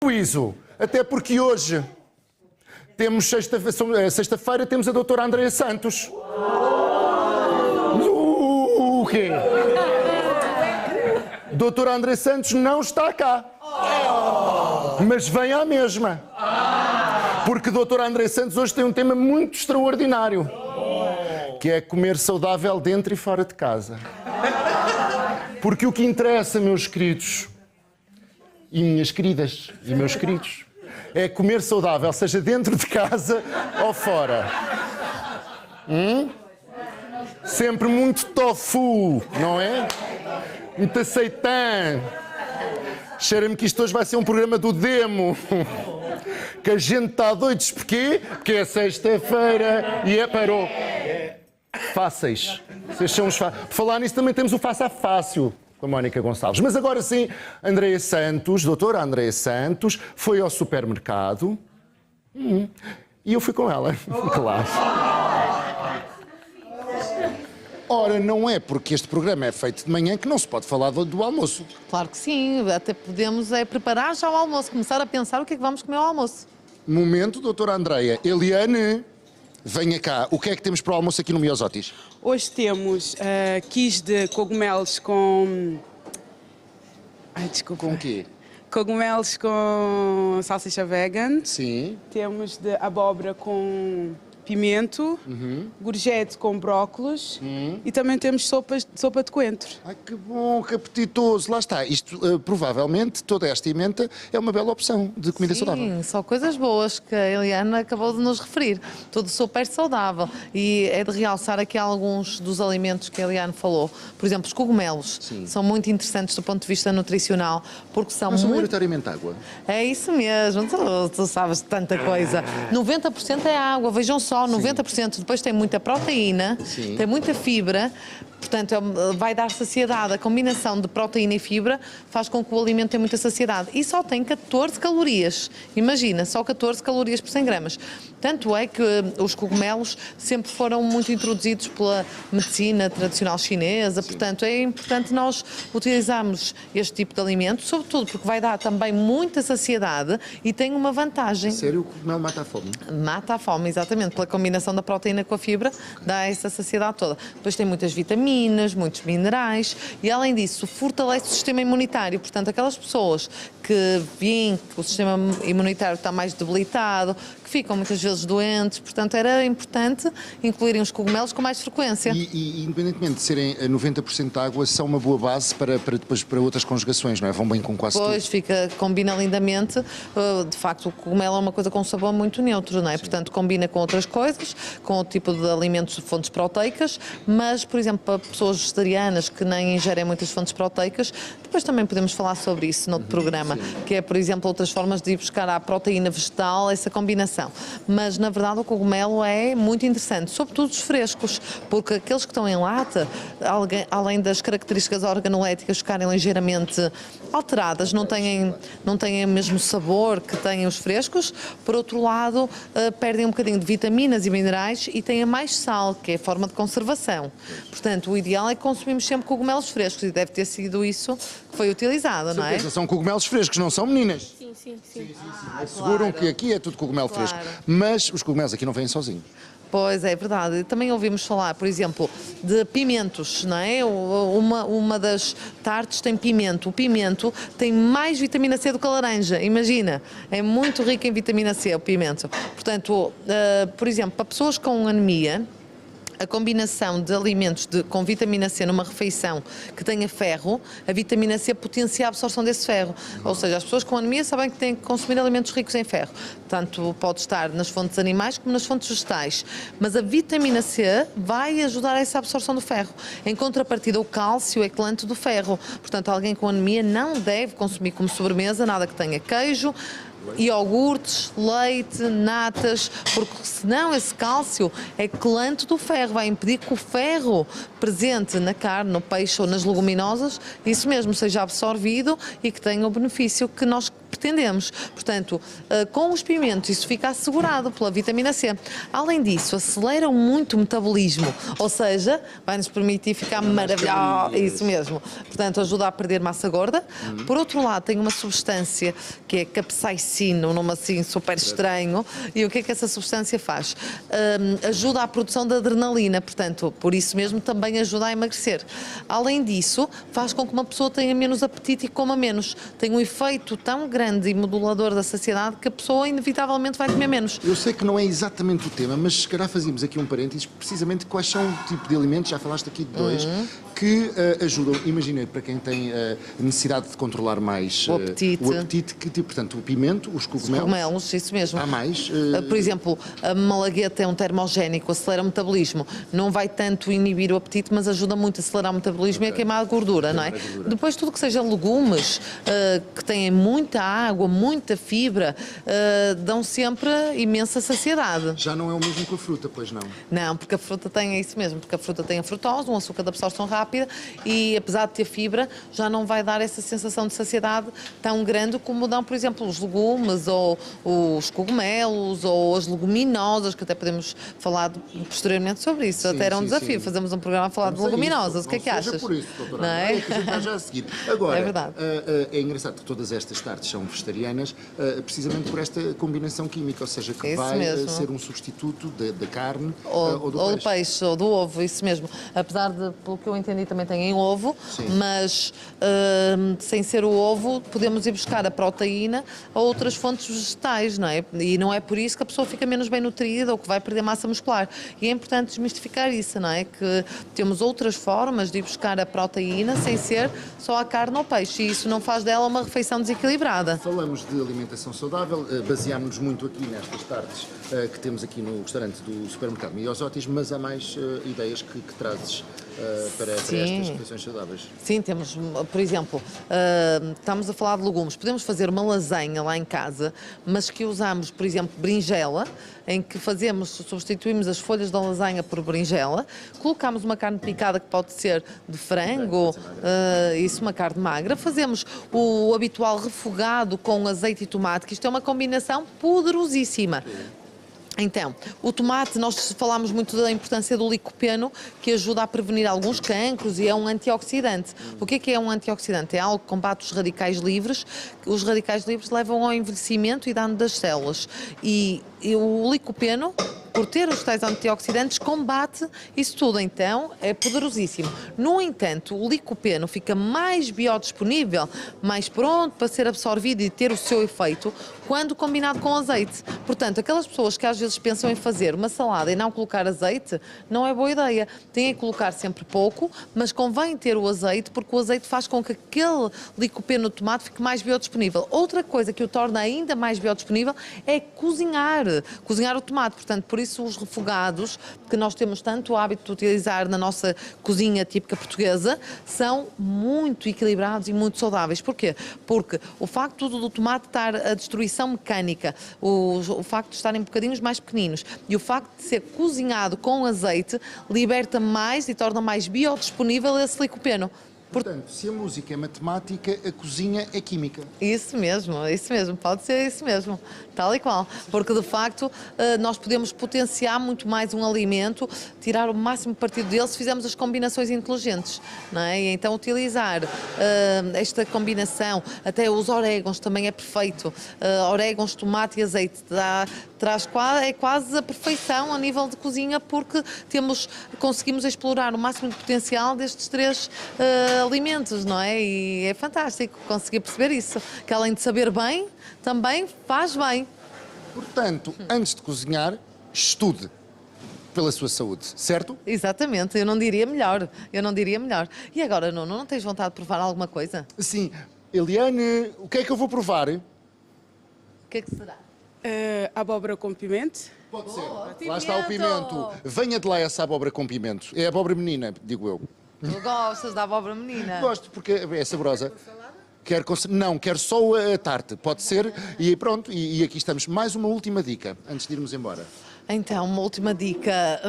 juízo. Até porque hoje temos sexta-feira temos a doutora Andreia Santos. O quê? Doutora Andreia Santos não está cá. Mas vem à mesma. Porque a doutora Andreia Santos hoje tem um tema muito extraordinário. Que é comer saudável dentro e fora de casa. Porque o que interessa, meus queridos, e minhas queridas, e meus queridos, é comer saudável, seja dentro de casa ou fora. Sempre muito tofu, não é? Muito seitã. Cheira-me que isto hoje vai ser um programa do demo. Que a gente está doidos. Porquê? Porque é sexta-feira e parou. Fáceis. Vocês são os fáceis. Por falar nisso, também temos o Faça Fácil com a Mónica Gonçalves. Mas agora sim, Andreia Santos, doutora Andreia Santos, foi ao supermercado e eu fui com ela. Claro. Ora, não é porque este programa é feito de manhã que não se pode falar do almoço. Claro que sim, até podemos preparar já o almoço, começar a pensar o que é que vamos comer ao almoço. Momento, doutora Andreia. Eliane, venha cá. O que é que temos para o almoço aqui no Miosotis? Hoje temos quiche de cogumelos com... Ai, desculpa. Com o quê? Cogumelos com salsicha vegan. Sim. Temos de abóbora com pimento, gorjete com brócolos e também temos sopa de coentro. Ai, que bom, que apetitoso. Lá está. Isto, provavelmente, toda esta emenda é uma bela opção de comida saudável. Sim, só coisas boas que a Eliana acabou de nos referir. Tudo super saudável. E é de realçar aqui alguns dos alimentos que a Eliana falou. Por exemplo, os cogumelos. Sim. São muito interessantes do ponto de vista nutricional, porque são Não são muito... maioritariamente água. É isso mesmo, tu sabes de tanta coisa. 90% é água, vejam só, 90%. Depois tem muita proteína, Sim. tem muita fibra, portanto vai dar saciedade. A combinação de proteína e fibra faz com que o alimento tenha muita saciedade. E só tem 14 calorias. Imagina, só 14 calorias por 100 gramas. Tanto é que os cogumelos sempre foram muito introduzidos pela medicina tradicional chinesa, portanto é importante nós utilizarmos este tipo de alimento, sobretudo porque vai dar também muita saciedade e tem uma vantagem. Sério, o cogumelo mata a fome? Mata a fome, exatamente, pela combinação da proteína com a fibra, dá essa saciedade toda. Depois tem muitas vitaminas, muitos minerais e, além disso, fortalece o sistema imunitário. Portanto, aquelas pessoas que veem que o sistema imunitário está mais debilitado, que ficam muitas vezes doentes, portanto, era importante incluírem os cogumelos com mais frequência. E independentemente de serem 90% de água, são uma boa base para outras conjugações, não é? Vão bem com quase tudo. Pois, combina lindamente. De facto, o cogumelo é uma coisa com um sabor muito neutro, não é? Sim. Portanto, combina com outras coisas, com o tipo de alimentos de fontes proteicas, mas, por exemplo, para pessoas vegetarianas que nem ingerem muitas fontes proteicas, depois também podemos falar sobre isso noutro programa, que é, por exemplo, outras formas de ir buscar à proteína vegetal essa combinação. Mas, na verdade, o cogumelo é muito interessante, sobretudo os frescos, porque aqueles que estão em lata, além das características organoléticas ficarem ligeiramente alteradas, não têm o mesmo sabor que têm os frescos, por outro lado, perdem um bocadinho de vitaminas e minerais e têm mais sal, que é a forma de conservação. Portanto, o ideal é que consumimos sempre cogumelos frescos e deve ter sido isso que foi utilizado, não é? São cogumelos frescos, não são, meninas? Sim. Asseguram que aqui é tudo cogumelo fresco, mas os cogumelos aqui não vêm sozinhos. Pois é, verdade. Também ouvimos falar, por exemplo, de pimentos, não é? Uma das tartes tem pimento. O pimento tem mais vitamina C do que a laranja, imagina. É muito rico em vitamina C o pimento. Portanto, por exemplo, para pessoas com anemia, a combinação de alimentos com vitamina C numa refeição que tenha ferro, a vitamina C potencia a absorção desse ferro. Ou seja, as pessoas com anemia sabem que têm que consumir alimentos ricos em ferro. Tanto pode estar nas fontes animais como nas fontes vegetais. Mas a vitamina C vai ajudar a essa absorção do ferro. Em contrapartida, o cálcio é quelante do ferro. Portanto, alguém com anemia não deve consumir como sobremesa nada que tenha queijo, iogurtes, leite, natas, porque senão esse cálcio é quelante do ferro, vai impedir que o ferro presente na carne, no peixe ou nas leguminosas, isso mesmo, seja absorvido e que tenha o benefício que nós pretendemos pretendemos. Portanto, com os pimentos isso fica assegurado pela vitamina C. Além disso, aceleram muito o metabolismo, ou seja, vai-nos permitir ficar maravilhoso. Isso mesmo. Portanto, ajuda a perder massa gorda. Por outro lado, tem uma substância que é capsaicina, um nome assim super estranho. E o que é que essa substância faz? Ajuda à produção de adrenalina, portanto, por isso mesmo também ajuda a emagrecer. Além disso, faz com que uma pessoa tenha menos apetite e coma menos. Tem um efeito tão grande e modulador da saciedade que a pessoa inevitavelmente vai comer menos. Eu sei que não é exatamente o tema, mas se calhar fazíamos aqui um parênteses, precisamente quais são o tipo de alimentos, já falaste aqui de dois, que ajudam, imagina, para quem tem necessidade de controlar mais o apetite, que tipo, portanto, o pimento, os cogumelos. Cogumelos, isso mesmo. Há mais? Por exemplo, a malagueta é um termogénico, acelera o metabolismo. Não vai tanto inibir o apetite, mas ajuda muito a acelerar o metabolismo e a queimar a gordura, não é? Depois, tudo que seja legumes, que têm muita água, muita fibra, dão sempre imensa saciedade. Já não é o mesmo que a fruta, pois não? Não, porque a fruta tem isso mesmo, porque a fruta tem a frutose, um açúcar de absorção rápida e, apesar de ter fibra, já não vai dar essa sensação de saciedade tão grande como dão, por exemplo, os legumes ou os cogumelos ou as leguminosas, que até podemos falar posteriormente sobre isso. Até era um desafio, fazemos um programa a falar de leguminosas. O que é que achas? Por isso, doutora. Não é? É que a gente vai já a seguir. Agora, É verdade. É engraçado que todas estas tartes são vegetarianas, precisamente por esta combinação química, ou seja, que Isso vai mesmo. ser um substituto da carne Ou do peixe, ou do ovo, isso mesmo. Apesar de, pelo que eu entendi, também tem em ovo, mas sem ser o ovo, podemos ir buscar a proteína a outras fontes vegetais, não é? E não é por isso que a pessoa fica menos bem nutrida ou que vai perder massa muscular. E é importante desmistificar isso, não é? Que temos outras formas de ir buscar a proteína sem ser só a carne ou peixe. E isso não faz dela uma refeição desequilibrada. Falamos de alimentação saudável, baseámos-nos muito aqui nestas tardes que temos aqui no restaurante do supermercado Miosotis, mas há mais ideias que trazes para estas refeições saudáveis? Sim, temos, por exemplo, estamos a falar de legumes. Podemos fazer uma lasanha lá em casa, mas que usamos, por exemplo, berinjela, em que substituímos as folhas da lasanha por berinjela, colocamos uma carne picada que pode ser de frango, isso, uma carne magra, fazemos o habitual refogado com azeite e tomate, que isto é uma combinação poderosíssima. Então, o tomate, nós falámos muito da importância do licopeno, que ajuda a prevenir alguns cancros e é um antioxidante. O que é um antioxidante? É algo que combate os radicais livres. Os radicais livres levam ao envelhecimento e dano das células. E o licopeno, por ter os tais antioxidantes, combate isso tudo. Então, é poderosíssimo. No entanto, o licopeno fica mais biodisponível, mais pronto para ser absorvido e ter o seu efeito, quando combinado com azeite. Portanto, aquelas pessoas que às vezes pensam em fazer uma salada e não colocar azeite, não é boa ideia. Tem que colocar sempre pouco, mas convém ter o azeite, porque o azeite faz com que aquele licopeno no tomate fique mais biodisponível. Outra coisa que o torna ainda mais biodisponível é cozinhar o tomate. Portanto, por isso os refogados, que nós temos tanto o hábito de utilizar na nossa cozinha típica portuguesa, são muito equilibrados e muito saudáveis. Porquê? Porque o facto do tomate estar a destruição mecânica, o facto de estarem bocadinhos mais pequeninos e o facto de ser cozinhado com azeite liberta mais e torna mais biodisponível esse licopeno. Portanto, se a música é matemática, a cozinha é química. Isso mesmo, pode ser isso mesmo, tal e qual. Porque, de facto, nós podemos potenciar muito mais um alimento, tirar o máximo partido dele se fizermos as combinações inteligentes, não é? E então, utilizar esta combinação, até os orégãos também é perfeito. Orégãos, tomate e azeite, é quase a perfeição a nível de cozinha, porque conseguimos explorar o máximo de potencial destes três alimentos, não é? E é fantástico conseguir perceber isso, que além de saber bem, também faz bem. Portanto, antes de cozinhar, estude pela sua saúde, certo? Exatamente, eu não diria melhor. E agora, Nuno, não tens vontade de provar alguma coisa? Sim. Eliane, o que é que eu vou provar? O que é que será? Abóbora com pimento. Pode ser. Lá está o pimento. Venha de lá essa abóbora com pimento. É abóbora menina, digo eu. Tu gostas da abóbora menina? Gosto, porque é saborosa. Não, quero só a tarte, pode ser. E pronto, e aqui estamos. Mais uma última dica, antes de irmos embora. Então, uma última dica.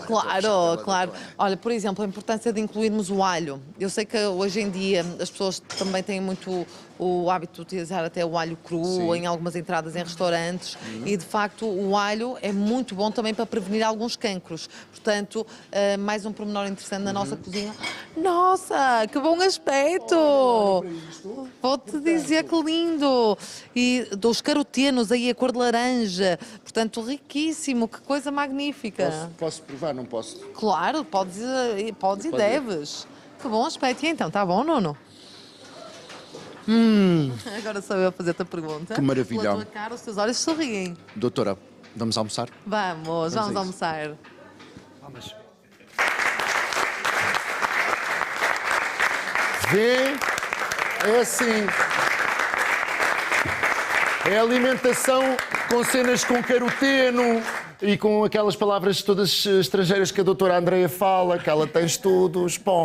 Claro. Olha, por exemplo, a importância de incluirmos o alho. Eu sei que hoje em dia as pessoas também têm muito o hábito de utilizar até o alho cru em algumas entradas em restaurantes e, de facto, o alho é muito bom também para prevenir alguns cancros. Portanto, mais um pormenor interessante na nossa cozinha. Nossa, que bom aspecto! Vou-te dizer que lindo! E dos carotenos aí, a cor de laranja. Portanto, riquíssimo, que coisa magnífica. Posso provar, não posso? Claro, podes e deves. Que bom aspecto. E então, está bom, Nuno? Agora sou eu a fazer-te a pergunta. Que maravilha. Pela tua cara, os teus olhos sorriem. Doutora, vamos almoçar? Vamos a isso. almoçar. Vamos. Vê, é assim. É alimentação com cenas com caroteno e com aquelas palavras todas estrangeiras que a doutora Andreia fala, que ela tem estudos. Bom.